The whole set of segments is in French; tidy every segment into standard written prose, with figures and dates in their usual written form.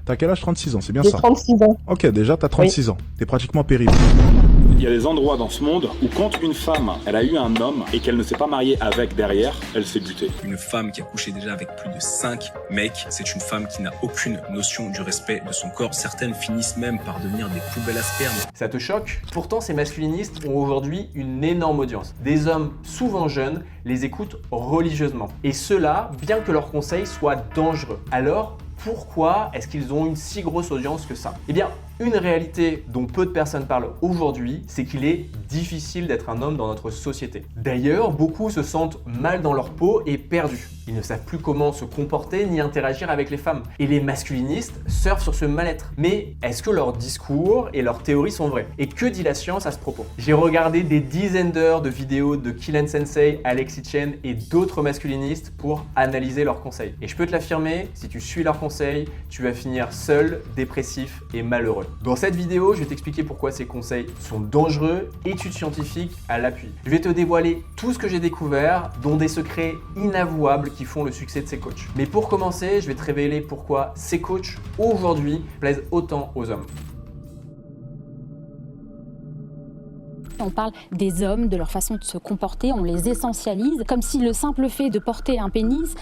T'as quel âge? 36 ans, c'est bien J'ai ça? 36 ans. Ok, déjà t'as 36 ans. T'es pratiquement périmé. Il y a des endroits dans ce monde où quand une femme, elle a eu un homme et qu'elle ne s'est pas mariée avec derrière, elle s'est butée. Une femme qui a couché déjà avec plus de 5 mecs, c'est une femme qui n'a aucune notion du respect de son corps. Certaines finissent même par devenir des poubelles à sperme. Ça te choque? Pourtant, ces masculinistes ont aujourd'hui une énorme audience. Des hommes souvent jeunes les écoutent religieusement. Et cela, bien que leurs conseils soient dangereux. Alors, pourquoi est-ce qu'ils ont une si grosse audience que ça? Eh bien, une réalité dont peu de personnes parlent aujourd'hui, c'est qu'il est difficile d'être un homme dans notre société. D'ailleurs, beaucoup se sentent mal dans leur peau et perdus. Ils ne savent plus comment se comporter ni interagir avec les femmes. Et les masculinistes surfent sur ce mal-être. Mais est-ce que leurs discours et leurs théories sont vrais? Et que dit la science à ce propos? J'ai regardé des dizaines d'heures de vidéos de Killen Sensei, Alexis Chen et d'autres masculinistes pour analyser leurs conseils. Et je peux te l'affirmer, si tu suis leurs conseils, tu vas finir seul, dépressif et malheureux. Dans cette vidéo, je vais t'expliquer pourquoi ces conseils sont dangereux, études scientifiques à l'appui. Je vais te dévoiler tout ce que j'ai découvert, dont des secrets inavouables qui font le succès de ces coachs. Mais pour commencer, je vais te révéler pourquoi ces coachs, aujourd'hui, plaisent autant aux hommes. On parle des hommes, de leur façon de se comporter, on les essentialise, comme si le simple fait de porter un pénis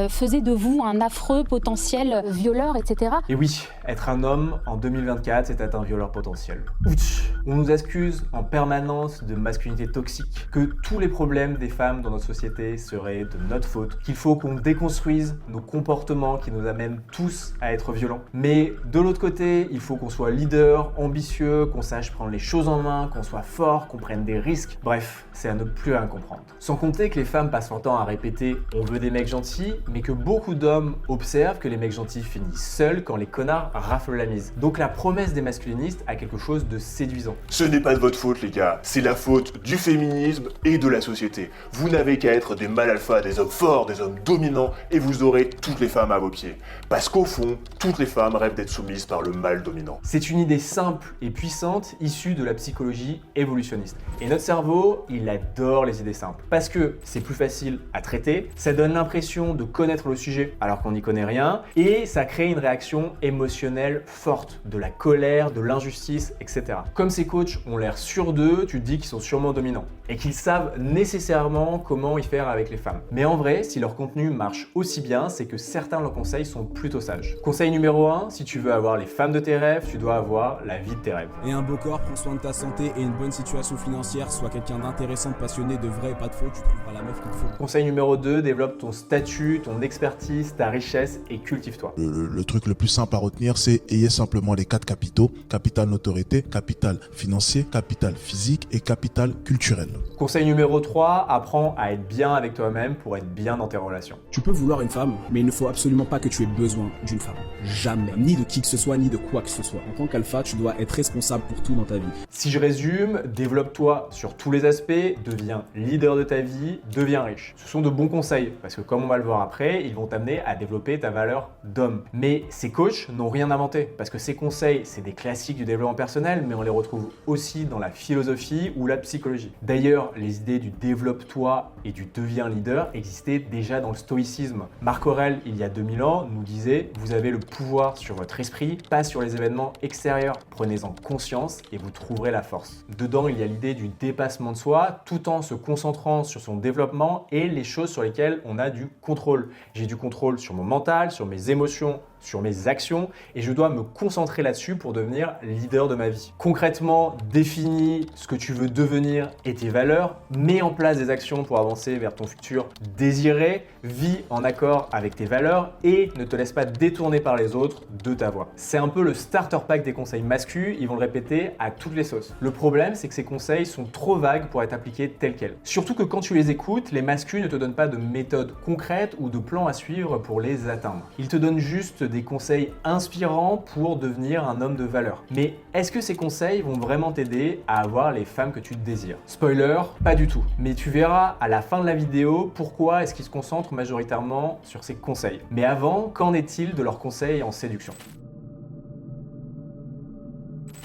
faisait de vous un affreux potentiel violeur, etc. Et oui, être un homme en 2024, c'est être un violeur potentiel. Ouch. On nous accuse en permanence de masculinité toxique, que tous les problèmes des femmes dans notre société seraient de notre faute, qu'il faut qu'on déconstruise nos comportements qui nous amènent tous à être violents. Mais de l'autre côté, il faut qu'on soit leader, ambitieux, qu'on sache prendre les choses en main, qu'on soit fort, qu'on prenne des risques. Bref, c'est à ne plus rien comprendre. Sans compter que les femmes passent leur temps à répéter « on veut des mecs gentils », mais que beaucoup d'hommes observent que les mecs gentils finissent seuls quand les connards raflent la mise. Donc la promesse des masculinistes a quelque chose de séduisant. Ce n'est pas de votre faute les gars, c'est la faute du féminisme et de la société. Vous n'avez qu'à être des mâles alpha, des hommes forts, des hommes dominants et vous aurez toutes les femmes à vos pieds. Parce qu'au fond, toutes les femmes rêvent d'être soumises par le mâle dominant. C'est une idée simple et puissante issue de la psychologie évolutionniste. Et notre cerveau, il adore les idées simples. Parce que c'est plus facile à traiter, ça donne l'impression de connaître le sujet alors qu'on n'y connaît rien, et ça crée une réaction émotionnelle forte, de la colère, de l'injustice, etc. Comme ces coachs ont l'air sûrs d'eux, tu te dis qu'ils sont sûrement dominants, et qu'ils savent nécessairement comment y faire avec les femmes. Mais en vrai, si leur contenu marche aussi bien, c'est que certains de leurs conseils sont plutôt sages. Conseil numéro 1, si tu veux avoir les femmes de tes rêves, tu dois avoir la vie de tes rêves. Et un beau corps, prends soin de ta santé et une bonne situation financière, sois quelqu'un d'intéressant, de passionné, de vrai et pas de faux, tu trouveras la meuf qu'il te faut. Conseil numéro 2, développe ton statut, ton expertise, ta richesse et cultive-toi. Le truc le plus simple à retenir, c'est ayez simplement les 4 capitaux: capital notoriété, capital financier, capital physique et capital culturel. Conseil numéro 3, apprends à être bien avec toi-même pour être bien dans tes relations. Tu peux vouloir une femme, mais il ne faut absolument pas que tu aies besoin d'une femme. Jamais. Ni de qui que ce soit, ni de quoi que ce soit. En tant qu'alpha, tu dois être responsable pour tout dans ta vie. Si je résume, développe-toi sur tous les aspects, deviens leader de ta vie, deviens riche. Ce sont de bons conseils, parce que comme on va le voir après, ils vont t'amener à développer ta valeur d'homme. Mais ces coachs n'ont rien inventé, parce que ces conseils, c'est des classiques du développement personnel, mais on les retrouve aussi dans la philosophie ou la psychologie. D'ailleurs, les idées du développe-toi et du deviens leader existaient déjà dans le stoïcisme. Marc Aurèle, il y a 2000 ans, nous disait « Vous avez le pouvoir sur votre esprit, pas sur les événements extérieurs. Prenez-en conscience et vous trouverez la force. » Dedans, il y a l'idée du dépassement de soi, tout en se concentrant sur son développement et les choses sur lesquelles on a du contrôle. J'ai du contrôle sur mon mental, sur mes émotions, sur mes actions, et je dois me concentrer là-dessus pour devenir leader de ma vie. Concrètement, définis ce que tu veux devenir et tes valeurs, mets en place des actions pour avancer vers ton futur désiré, vis en accord avec tes valeurs et ne te laisse pas détourner par les autres de ta voix. C'est un peu le starter pack des conseils masculins, ils vont le répéter à toutes les sauces. Le problème, c'est que ces conseils sont trop vagues pour être appliqués tels quels. Surtout que quand tu les écoutes, les masculins ne te donnent pas de méthode concrète ou de plan à suivre pour les atteindre. Ils te donnent juste des conseils inspirants pour devenir un homme de valeur. Mais est-ce que ces conseils vont vraiment t'aider à avoir les femmes que tu désires? Spoiler, pas du tout. Mais tu verras à la fin de la vidéo pourquoi est-ce qu'ils se concentrent majoritairement sur ces conseils. Mais avant, qu'en est-il de leurs conseils en séduction?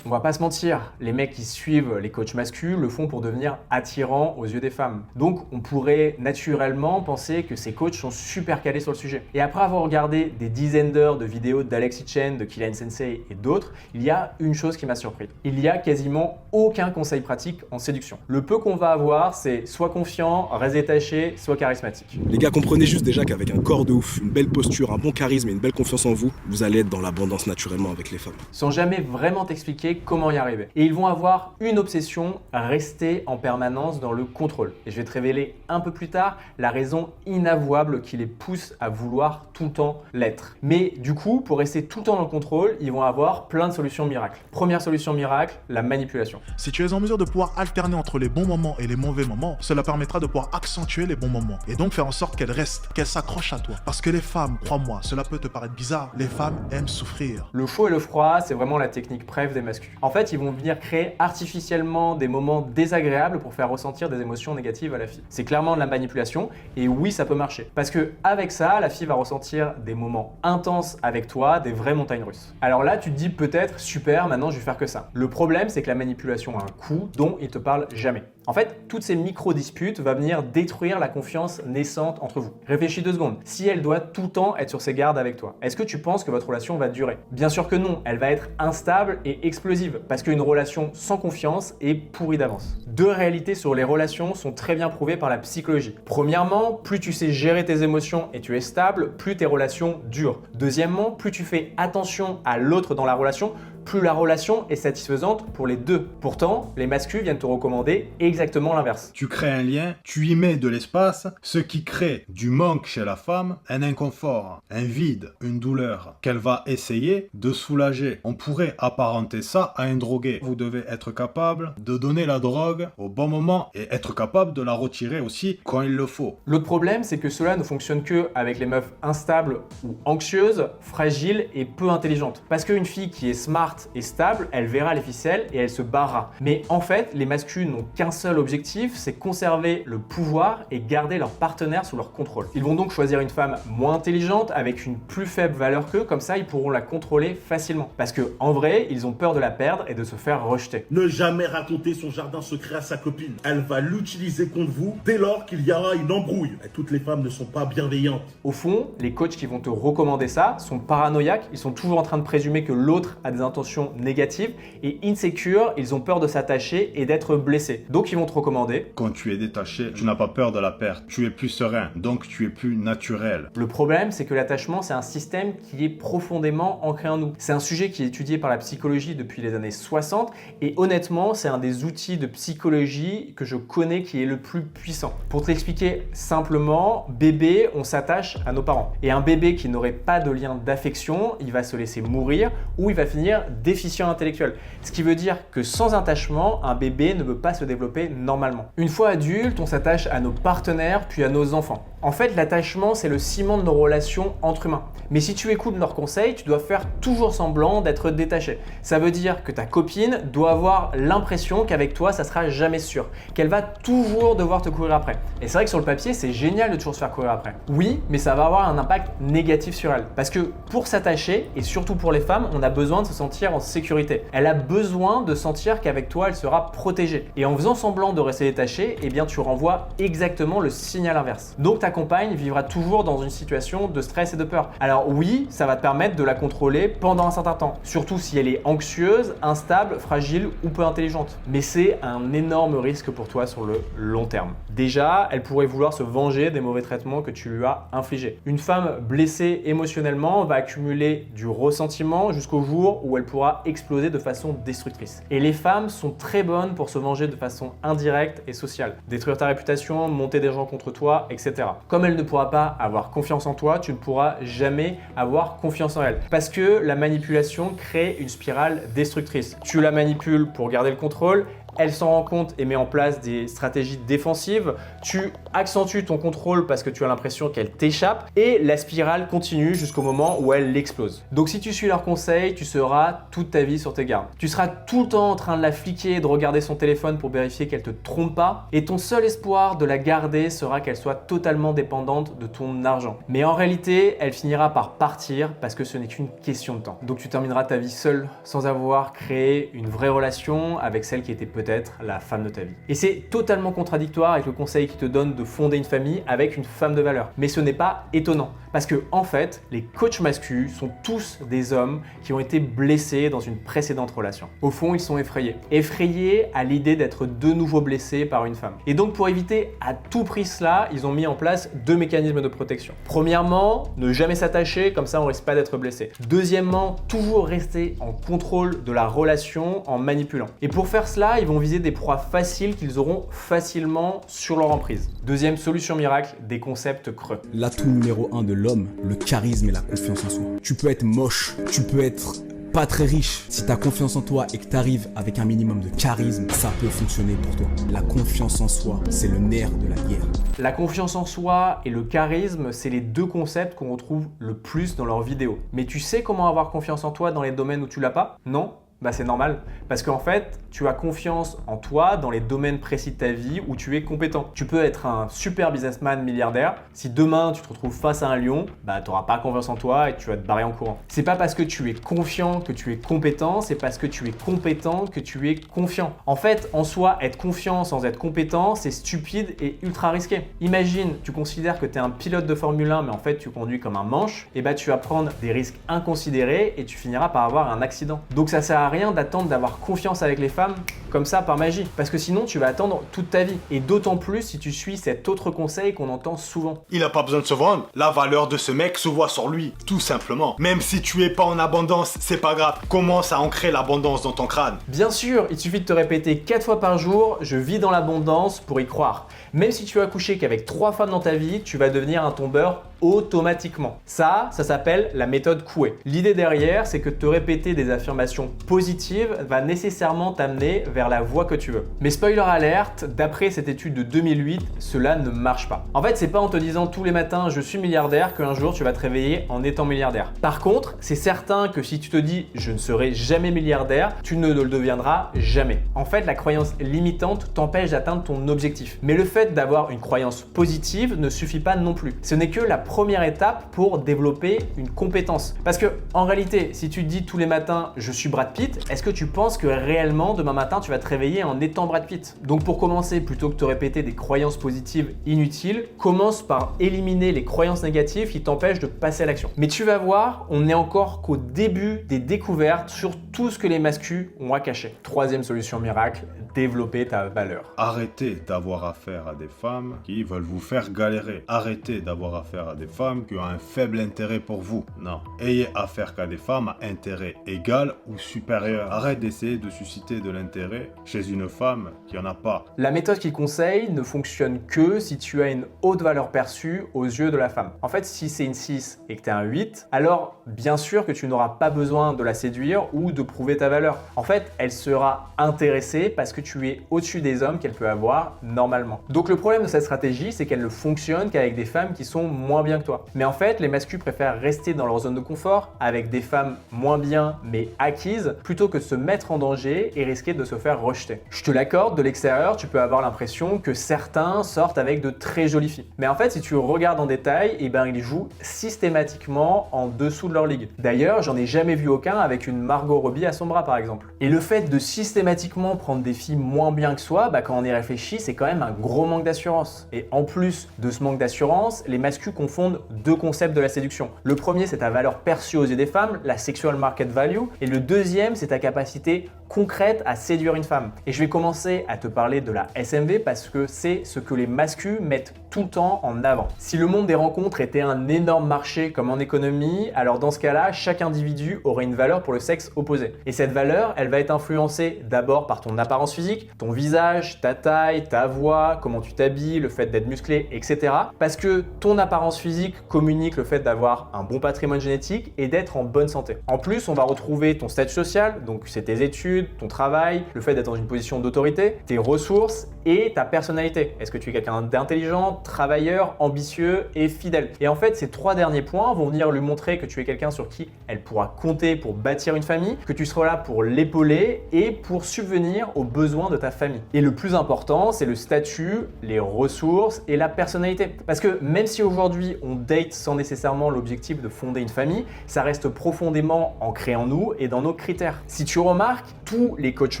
On va pas se mentir, les mecs qui suivent les coachs masculins le font pour devenir attirants aux yeux des femmes. Donc on pourrait naturellement penser que ces coachs sont super calés sur le sujet. Et après avoir regardé des dizaines d'heures de vidéos d'Alexi Chen, de Kilian Sensei et d'autres, il y a une chose qui m'a surpris. Il y a quasiment aucun conseil pratique en séduction. Le peu qu'on va avoir, c'est soit confiant, reste détaché, soit charismatique. Les gars, comprenez juste déjà qu'avec un corps de ouf, une belle posture, un bon charisme et une belle confiance en vous, vous allez être dans l'abondance naturellement avec les femmes. Sans jamais vraiment t'expliquer comment y arriver. Et ils vont avoir une obsession, rester en permanence dans le contrôle. Et je vais te révéler un peu plus tard la raison inavouable qui les pousse à vouloir tout le temps l'être. Mais du coup, pour rester tout le temps dans le contrôle, ils vont avoir plein de solutions miracles. Première solution miracle, la manipulation. Si tu es en mesure de pouvoir alterner entre les bons moments et les mauvais moments, cela permettra de pouvoir accentuer les bons moments et donc faire en sorte qu'elles restent, qu'elles s'accrochent à toi. Parce que les femmes, crois-moi, cela peut te paraître bizarre, les femmes aiment souffrir. Le chaud et le froid, c'est vraiment la technique préf des masculins. En fait, ils vont venir créer artificiellement des moments désagréables pour faire ressentir des émotions négatives à la fille. C'est clairement de la manipulation et oui, ça peut marcher. Parce que avec ça, la fille va ressentir des moments intenses avec toi, des vraies montagnes russes. Alors là, tu te dis peut-être, super, maintenant je vais faire que ça. Le problème, c'est que la manipulation a un coût dont il te parle jamais. En fait, toutes ces micro-disputes vont venir détruire la confiance naissante entre vous. Réfléchis 2 secondes. Si elle doit tout le temps être sur ses gardes avec toi, est-ce que tu penses que votre relation va durer? Bien sûr que non, elle va être instable et explosive parce qu'une relation sans confiance est pourrie d'avance. 2 réalités sur les relations sont très bien prouvées par la psychologie. Premièrement, plus tu sais gérer tes émotions et tu es stable, plus tes relations durent. Deuxièmement, plus tu fais attention à l'autre dans la relation, plus la relation est satisfaisante pour les deux. Pourtant, les masculins viennent te recommander exactement l'inverse. Tu crées un lien, tu y mets de l'espace, ce qui crée du manque chez la femme, un inconfort, un vide, une douleur qu'elle va essayer de soulager. On pourrait apparenter ça à un drogué. Vous devez être capable de donner la drogue au bon moment et être capable de la retirer aussi quand il le faut. L'autre problème, c'est que cela ne fonctionne que avec les meufs instables ou anxieuses, fragiles et peu intelligentes. Parce qu'une fille qui est smart et stable, elle verra les ficelles et elle se barrera. Mais en fait, les masculins n'ont qu'un seul objectif, c'est conserver le pouvoir et garder leur partenaire sous leur contrôle. Ils vont donc choisir une femme moins intelligente avec une plus faible valeur qu'eux, comme ça ils pourront la contrôler facilement. Parce que en vrai, ils ont peur de la perdre et de se faire rejeter. Ne jamais raconter son jardin secret à sa copine. Elle va l'utiliser contre vous dès lors qu'il y aura une embrouille. Et toutes les femmes ne sont pas bienveillantes. Au fond, les coachs qui vont te recommander ça sont paranoïaques, ils sont toujours en train de présumer que l'autre a des intentions négatives et insécures, ils ont peur de s'attacher et d'être blessés. Donc ils vont te recommander. Quand tu es détaché, tu n'as pas peur de la perte. Tu es plus serein, donc tu es plus naturel. Le problème, c'est que l'attachement, c'est un système qui est profondément ancré en nous. C'est un sujet qui est étudié par la psychologie depuis les années 60 et honnêtement, c'est un des outils de psychologie que je connais qui est le plus puissant. Pour te l'expliquer simplement, bébé, on s'attache à nos parents. Et un bébé qui n'aurait pas de lien d'affection, il va se laisser mourir ou il va finir déficient intellectuel. Ce qui veut dire que sans attachement, un bébé ne peut pas se développer normalement. Une fois adulte, on s'attache à nos partenaires puis à nos enfants. En fait, l'attachement, c'est le ciment de nos relations entre humains. Mais si tu écoutes leurs conseils, tu dois faire toujours semblant d'être détaché. Ça veut dire que ta copine doit avoir l'impression qu'avec toi, ça sera jamais sûr, qu'elle va toujours devoir te courir après. Et c'est vrai que sur le papier, c'est génial de toujours se faire courir après. Oui, mais ça va avoir un impact négatif sur elle. Parce que pour s'attacher, et surtout pour les femmes, on a besoin de se sentir en sécurité. Elle a besoin de sentir qu'avec toi, elle sera protégée. Et en faisant semblant de rester détachée, eh bien tu renvoies exactement le signal inverse. Donc ta compagne vivra toujours dans une situation de stress et de peur. Alors oui, ça va te permettre de la contrôler pendant un certain temps, surtout si elle est anxieuse, instable, fragile ou peu intelligente. Mais c'est un énorme risque pour toi sur le long terme. Déjà, elle pourrait vouloir se venger des mauvais traitements que tu lui as infligés. Une femme blessée émotionnellement va accumuler du ressentiment jusqu'au jour où elle pourra exploser de façon destructrice. Et les femmes sont très bonnes pour se venger de façon indirecte et sociale. Détruire ta réputation, monter des gens contre toi, etc. Comme elle ne pourra pas avoir confiance en toi, tu ne pourras jamais avoir confiance en elle. Parce que la manipulation crée une spirale destructrice. Tu la manipules pour garder le contrôle, elle s'en rend compte et met en place des stratégies défensives, tu accentues ton contrôle parce que tu as l'impression qu'elle t'échappe et la spirale continue jusqu'au moment où elle explose. Donc si tu suis leurs conseils, tu seras toute ta vie sur tes gardes. Tu seras tout le temps en train de la fliquer et de regarder son téléphone pour vérifier qu'elle te trompe pas et ton seul espoir de la garder sera qu'elle soit totalement dépendante de ton argent. Mais en réalité, elle finira par partir parce que ce n'est qu'une question de temps. Donc tu termineras ta vie seule sans avoir créé une vraie relation avec celle qui était peut-être la femme de ta vie. Et c'est totalement contradictoire avec le conseil qui te donne de fonder une famille avec une femme de valeur. Mais ce n'est pas étonnant parce que en fait, les coachs masculins sont tous des hommes qui ont été blessés dans une précédente relation. Au fond, ils sont effrayés. Effrayés à l'idée d'être de nouveau blessés par une femme. Et donc pour éviter à tout prix cela, ils ont mis en place 2 mécanismes de protection. Premièrement, ne jamais s'attacher, comme ça on risque pas d'être blessé. Deuxièmement, toujours rester en contrôle de la relation en manipulant. Et pour faire cela, ils vont viser des proies faciles qu'ils auront facilement sur leur emprise. Deuxième solution miracle, des concepts creux. L'atout numéro 1 de l'homme, le charisme et la confiance en soi. Tu peux être moche, tu peux être pas très riche. Si tu as confiance en toi et que tu arrives avec un minimum de charisme, ça peut fonctionner pour toi. La confiance en soi, c'est le nerf de la guerre. La confiance en soi et le charisme, c'est les 2 concepts qu'on retrouve le plus dans leurs vidéos. Mais tu sais comment avoir confiance en toi dans les domaines où tu l'as pas? Non? Bah c'est normal, parce qu'en fait, tu as confiance en toi dans les domaines précis de ta vie où tu es compétent. Tu peux être un super businessman milliardaire, si demain tu te retrouves face à un lion, bah tu n'auras pas confiance en toi et tu vas te barrer en courant. C'est pas parce que tu es confiant que tu es compétent, c'est parce que tu es compétent que tu es confiant. En fait, en soi, être confiant sans être compétent, c'est stupide et ultra risqué. Imagine, tu considères que tu es un pilote de Formule 1, mais en fait tu conduis comme un manche, et bah tu vas prendre des risques inconsidérés et tu finiras par avoir un accident. Donc ça sert à rien d'attendre d'avoir confiance avec les femmes comme ça par magie, parce que sinon tu vas attendre toute ta vie, et d'autant plus si tu suis cet autre conseil qu'on entend souvent. Il n'a pas besoin de se vendre, la valeur de ce mec se voit sur lui, tout simplement. Même si tu es pas en abondance, c'est pas grave, commence à ancrer l'abondance dans ton crâne. Bien sûr, il suffit de te répéter 4 fois par jour, je vis dans l'abondance pour y croire. Même si tu as couché qu'avec 3 femmes dans ta vie, tu vas devenir un tombeur automatiquement. Ça s'appelle la méthode Coué. L'idée derrière, c'est que te répéter des affirmations positives va nécessairement t'amener vers la voie que tu veux. Mais spoiler alerte, d'après cette étude de 2008, cela ne marche pas. En fait, c'est pas en te disant tous les matins je suis milliardaire qu'un jour tu vas te réveiller en étant milliardaire. Par contre, c'est certain que si tu te dis je ne serai jamais milliardaire, tu ne le deviendras jamais. En fait, la croyance limitante t'empêche d'atteindre ton objectif. Mais le fait d'avoir une croyance positive ne suffit pas non plus. Ce n'est que la première étape pour développer une compétence. Parce que en réalité, si tu te dis tous les matins je suis Brad Pitt, est-ce que tu penses que réellement demain matin tu vas te réveiller en étant Brad Pitt? Donc pour commencer, plutôt que de te répéter des croyances positives inutiles, commence par éliminer les croyances négatives qui t'empêchent de passer à l'action. Mais tu vas voir, on n'est encore qu'au début des découvertes sur tout ce que les masculins ont à cacher. Troisième solution miracle, développer ta valeur. Arrêtez d'avoir affaire à des femmes qui veulent vous faire galérer. Arrêtez d'avoir affaire à des femmes qui ont un faible intérêt pour vous. Non. Ayez affaire qu'à des femmes à intérêt égal ou supérieur. Arrête d'essayer de susciter de l'intérêt chez une femme qui en a pas. La méthode qu'il conseille ne fonctionne que si tu as une haute valeur perçue aux yeux de la femme. En fait, si c'est une 6 et que tu es un 8, alors bien sûr que tu n'auras pas besoin de la séduire ou de prouver ta valeur. En fait, elle sera intéressée parce que tu es au-dessus des hommes qu'elle peut avoir normalement. Donc le problème de cette stratégie, c'est qu'elle ne fonctionne qu'avec des femmes qui sont moins bien que toi. Mais en fait, les masculins préfèrent rester dans leur zone de confort avec des femmes moins bien mais acquises plutôt que de se mettre en danger et risquer de se faire rejeter. Je te l'accorde, de l'extérieur, tu peux avoir l'impression que certains sortent avec de très jolies filles. Mais en fait, si tu regardes en détail, ils jouent systématiquement en dessous de leur ligue. D'ailleurs, j'en ai jamais vu aucun avec une Margot Robbie à son bras par exemple. Et le fait de systématiquement prendre des filles moins bien que soi, quand on y réfléchit, c'est quand même un gros manque d'assurance. Et en plus de ce manque d'assurance, les masculins confondent 2 concepts de la séduction. Le premier, c'est ta valeur perçue aux yeux des femmes, la sexual market value, et le deuxième, c'est ta capacité concrète à séduire une femme. Et je vais commencer à te parler de la SMV parce que c'est ce que les masculins mettent tout le temps en avant. Si le monde des rencontres était un énorme marché comme en économie, alors dans ce cas-là, chaque individu aurait une valeur pour le sexe opposé. Et cette valeur, elle va être influencée d'abord par ton apparence physique, ton visage, ta taille, ta voix, comment tu t'habilles, le fait d'être musclé, etc. Parce que ton apparence physique communique le fait d'avoir un bon patrimoine génétique et d'être en bonne santé. En plus, on va retrouver ton statut social, donc c'est tes études, études, ton travail, le fait d'être dans une position d'autorité, tes ressources et ta personnalité. Est-ce que tu es quelqu'un d'intelligent, travailleur, ambitieux et fidèle? Et en fait, ces 3 derniers points vont venir lui montrer que tu es quelqu'un sur qui elle pourra compter pour bâtir une famille, que tu seras là pour l'épauler et pour subvenir aux besoins de ta famille. Et le plus important, c'est le statut, les ressources et la personnalité. Parce que même si aujourd'hui on date sans nécessairement l'objectif de fonder une famille, ça reste profondément ancré en nous et dans nos critères. Si tu remarques, tous les coachs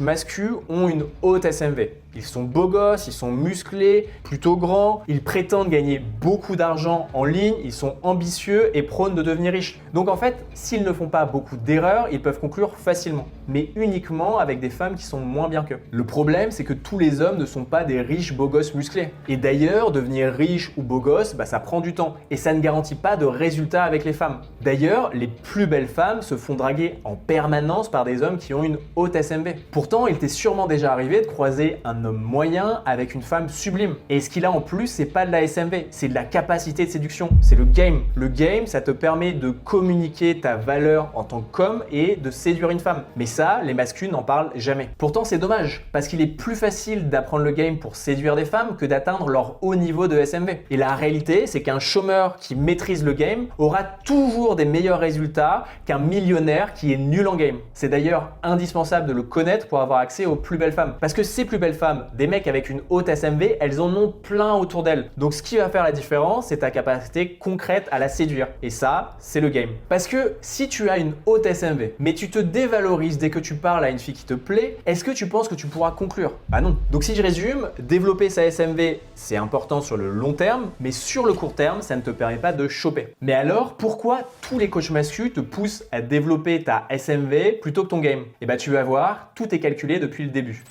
masculins ont une haute SMV. Ils sont beaux gosses, ils sont musclés, plutôt grands, ils prétendent gagner beaucoup d'argent en ligne, ils sont ambitieux et prônent de devenir riches. Donc en fait, s'ils ne font pas beaucoup d'erreurs, ils peuvent conclure facilement, mais uniquement avec des femmes qui sont moins bien qu'eux. Le problème, c'est que tous les hommes ne sont pas des riches beaux gosses musclés. Et d'ailleurs, devenir riche ou beau gosse, ça prend du temps et ça ne garantit pas de résultats avec les femmes. D'ailleurs, les plus belles femmes se font draguer en permanence par des hommes qui ont une haute SMV. Pourtant, il t'est sûrement déjà arrivé de croiser un homme moyen avec une femme sublime. Et ce qu'il a en plus, c'est pas de la SMV, c'est de la capacité de séduction, c'est le game. Le game, ça te permet de communiquer ta valeur en tant qu'homme et de séduire une femme. Mais ça, les masculins n'en parlent jamais. Pourtant, c'est dommage, parce qu'il est plus facile d'apprendre le game pour séduire des femmes que d'atteindre leur haut niveau de SMV. Et la réalité, c'est qu'un chômeur qui maîtrise le game aura toujours des meilleurs résultats qu'un millionnaire qui est nul en game. C'est d'ailleurs indispensable de le connaître pour avoir accès aux plus belles femmes. Parce que ces plus belles femmes, des mecs avec une haute SMV, elles en ont plein autour d'elles. Donc ce qui va faire la différence, c'est ta capacité concrète à la séduire. Et ça, c'est le game. Parce que si tu as une haute SMV, mais tu te dévalorises dès que tu parles à une fille qui te plaît, est-ce que tu penses que tu pourras conclure? Bah non. Donc si je résume, développer sa SMV, c'est important sur le long terme, mais sur le court terme, ça ne te permet pas de choper. Mais alors, pourquoi tous les coachs masculins te poussent à développer ta SMV plutôt que ton game? Et bah tu vas voir, tout est calculé depuis le début.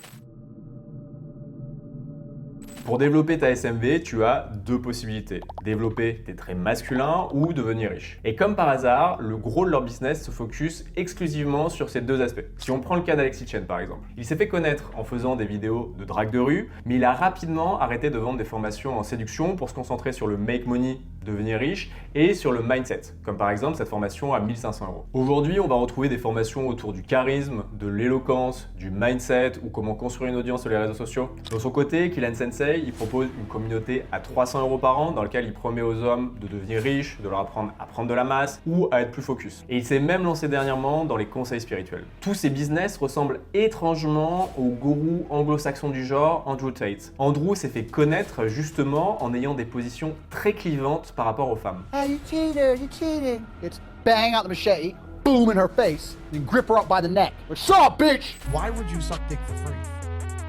Pour développer ta SMV, tu as 2 possibilités. Développer tes traits masculins ou devenir riche. Et comme par hasard, le gros de leur business se focus exclusivement sur ces 2 aspects. Si on prend le cas d'Alexis Chen par exemple, il s'est fait connaître en faisant des vidéos de drague de rue, mais il a rapidement arrêté de vendre des formations en séduction pour se concentrer sur le make money, devenir riche, et sur le mindset, comme par exemple cette formation à 1500 €. Aujourd'hui, on va retrouver des formations autour du charisme, de l'éloquence, du mindset ou comment construire une audience sur les réseaux sociaux. De son côté, Kylian Sensei, il propose une communauté à 300 € par an dans lequel il promet aux hommes de devenir riches, de leur apprendre à prendre de la masse ou à être plus focus. Et il s'est même lancé dernièrement dans les conseils spirituels. Tous ces business ressemblent étrangement au gourou anglo-saxon du genre Andrew Tate. Andrew s'est fait connaître justement en ayant des positions très clivantes par rapport aux femmes. Hey, you cheated. It's bang out the machete, boom in her face, then grip her up by the neck. What's up, bitch? Why would you suck dick for free?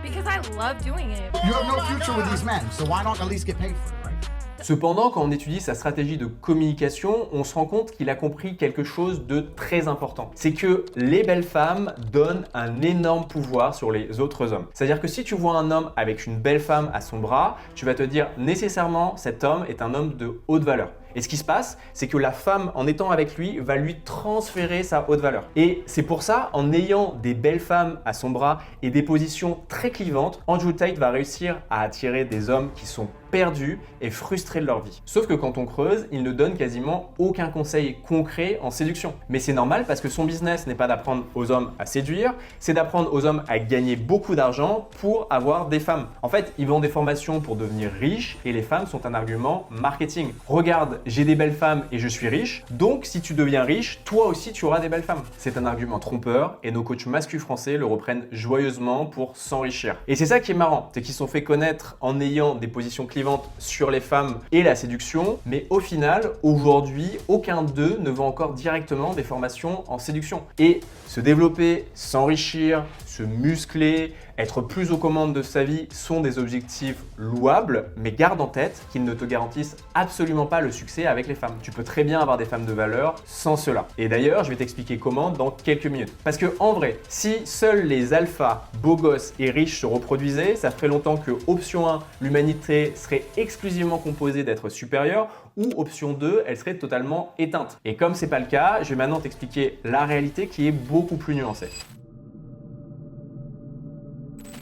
Because I love doing it. You have no future with these men, so why not at least get paid for it, right? Cependant, quand on étudie sa stratégie de communication, on se rend compte qu'il a compris quelque chose de très important. C'est que les belles femmes donnent un énorme pouvoir sur les autres hommes. C'est-à-dire que si tu vois un homme avec une belle femme à son bras, tu vas te dire nécessairement cet homme est un homme de haute valeur. Et ce qui se passe, c'est que la femme, en étant avec lui, va lui transférer sa haute valeur. Et c'est pour ça, en ayant des belles femmes à son bras et des positions très clivantes, Andrew Tate va réussir à attirer des hommes qui sont perdus et frustrés de leur vie. Sauf que quand on creuse, il ne donne quasiment aucun conseil concret en séduction. Mais c'est normal parce que son business n'est pas d'apprendre aux hommes à séduire, c'est d'apprendre aux hommes à gagner beaucoup d'argent pour avoir des femmes. En fait, ils vendent des formations pour devenir riches et les femmes sont un argument marketing. Regarde, j'ai des belles femmes et je suis riche, donc si tu deviens riche, toi aussi tu auras des belles femmes. C'est un argument trompeur et nos coachs masculins français le reprennent joyeusement pour s'enrichir. Et c'est ça qui est marrant, c'est qu'ils se sont fait connaître en ayant des positions clivantes sur les femmes et la séduction, mais au final, aujourd'hui, aucun d'eux ne vend encore directement des formations en séduction. Et se développer, s'enrichir, se muscler, être plus aux commandes de sa vie sont des objectifs louables, mais garde en tête qu'ils ne te garantissent absolument pas le succès avec les femmes. Tu peux très bien avoir des femmes de valeur sans cela. Et d'ailleurs, je vais t'expliquer comment dans quelques minutes. Parce que en vrai, si seuls les alphas, beaux gosses et riches se reproduisaient, ça ferait longtemps que option 1, l'humanité serait exclusivement composée d'êtres supérieurs, ou option 2, elle serait totalement éteinte. Et comme c'est pas le cas, je vais maintenant t'expliquer la réalité qui est beaucoup plus nuancée.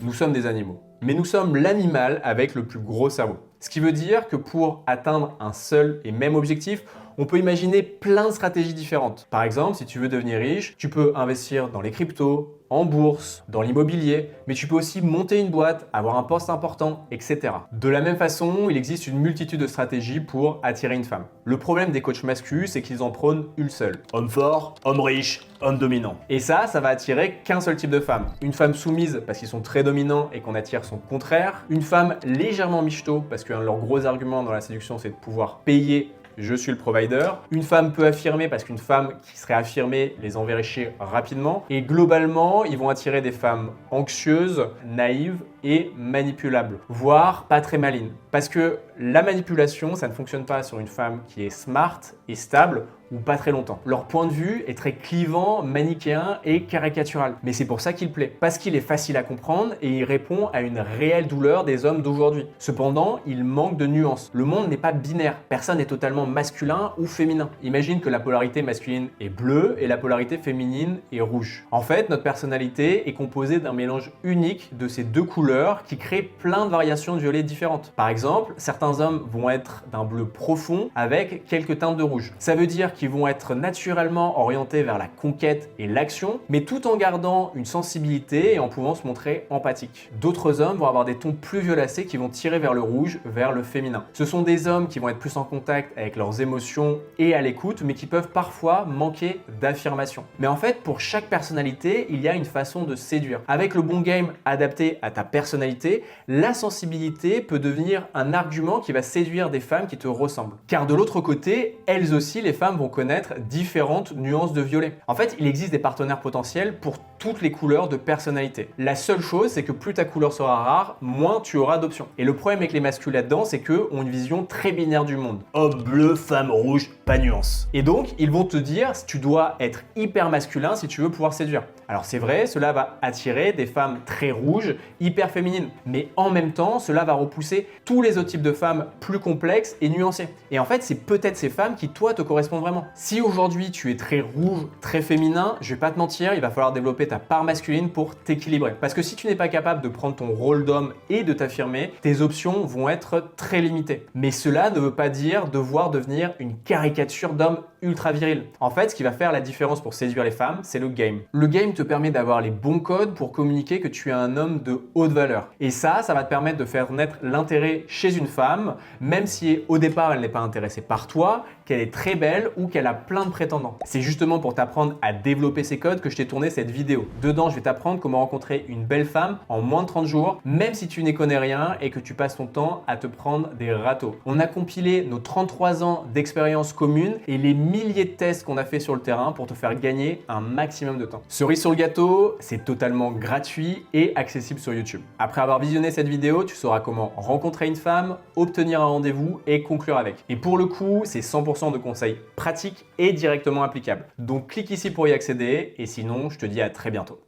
Nous sommes des animaux, mais nous sommes l'animal avec le plus gros cerveau. Ce qui veut dire que pour atteindre un seul et même objectif, On peut imaginer plein de stratégies différentes. Par exemple, si tu veux devenir riche, tu peux investir dans les cryptos, en bourse, dans l'immobilier, mais tu peux aussi monter une boîte, avoir un poste important, etc. De la même façon, il existe une multitude de stratégies pour attirer une femme. Le problème des coachs masculins, c'est qu'ils en prônent une seule. Homme fort, homme riche, homme dominant. Et ça va attirer qu'un seul type de femme. Une femme soumise parce qu'ils sont très dominants et qu'on attire son contraire. Une femme légèrement michto parce qu'un de leurs gros arguments dans la séduction, c'est de pouvoir payer. Je suis le provider. Une femme peu affirmée parce qu'une femme qui serait affirmée les enverrait chier rapidement. Et globalement, ils vont attirer des femmes anxieuses, naïves et manipulables, voire pas très malines. Parce que la manipulation, ça ne fonctionne pas sur une femme qui est smart et stable ou pas très longtemps. Leur point de vue est très clivant, manichéen et caricatural. Mais c'est pour ça qu'il plaît. Parce qu'il est facile à comprendre et il répond à une réelle douleur des hommes d'aujourd'hui. Cependant, il manque de nuances. Le monde n'est pas binaire. Personne n'est totalement masculin ou féminin. Imagine que la polarité masculine est bleue et la polarité féminine est rouge. En fait, notre personnalité est composée d'un mélange unique de ces deux couleurs qui crée plein de variations de violet différentes. Par exemple, certains hommes vont être d'un bleu profond avec quelques teintes de rouge. Ça veut dire qu'ils vont être naturellement orientés vers la conquête et l'action, mais tout en gardant une sensibilité et en pouvant se montrer empathiques. D'autres hommes vont avoir des tons plus violacés qui vont tirer vers le rouge, vers le féminin. Ce sont des hommes qui vont être plus en contact avec leurs émotions et à l'écoute, mais qui peuvent parfois manquer d'affirmation. Mais en fait, pour chaque personnalité, il y a une façon de séduire. Avec le bon game adapté à ta personnalité, la sensibilité peut devenir un argument qui va séduire des femmes qui te ressemblent. Car de l'autre côté, elles aussi, les femmes vont connaître différentes nuances de violet. En fait, il existe des partenaires potentiels pour toutes les couleurs de personnalité. La seule chose, c'est que plus ta couleur sera rare, moins tu auras d'options. Et le problème avec les masculins là-dedans, c'est qu'eux ont une vision très binaire du monde. Homme bleu, femme rouge, pas nuance. Et donc, ils vont te dire, tu dois être hyper masculin si tu veux pouvoir séduire. Alors c'est vrai, cela va attirer des femmes très rouges, hyper féminines. Mais en même temps, cela va repousser tous les autres types de femmes plus complexes et nuancées. Et en fait, c'est peut-être ces femmes qui, toi, te correspondent vraiment. Si aujourd'hui, tu es très rouge, très féminin, je vais pas te mentir, il va falloir développer ta part masculine pour t'équilibrer. Parce que si tu n'es pas capable de prendre ton rôle d'homme et de t'affirmer, tes options vont être très limitées. Mais cela ne veut pas dire devoir devenir une caricature d'homme ultra viril. En fait, ce qui va faire la différence pour séduire les femmes, c'est le game. Le game te permet d'avoir les bons codes pour communiquer que tu es un homme de haute valeur. Et ça va te permettre de faire naître l'intérêt chez une femme, même si au départ elle n'est pas intéressée par toi, qu'elle est très belle ou qu'elle a plein de prétendants. C'est justement pour t'apprendre à développer ces codes que je t'ai tourné cette vidéo. Dedans, je vais t'apprendre comment rencontrer une belle femme en moins de 30 jours, même si tu n'y connais rien et que tu passes ton temps à te prendre des râteaux. On a compilé nos 33 ans d'expérience commune et les milliers de tests qu'on a fait sur le terrain pour te faire gagner un maximum de temps. Cerise sur le gâteau, c'est totalement gratuit et accessible sur YouTube. Après avoir visionné cette vidéo, tu sauras comment rencontrer une femme, obtenir un rendez-vous et conclure avec. Et pour le coup, c'est 100% de conseils pratiques et directement applicables. Donc clique ici pour y accéder et sinon, je te dis à très bientôt.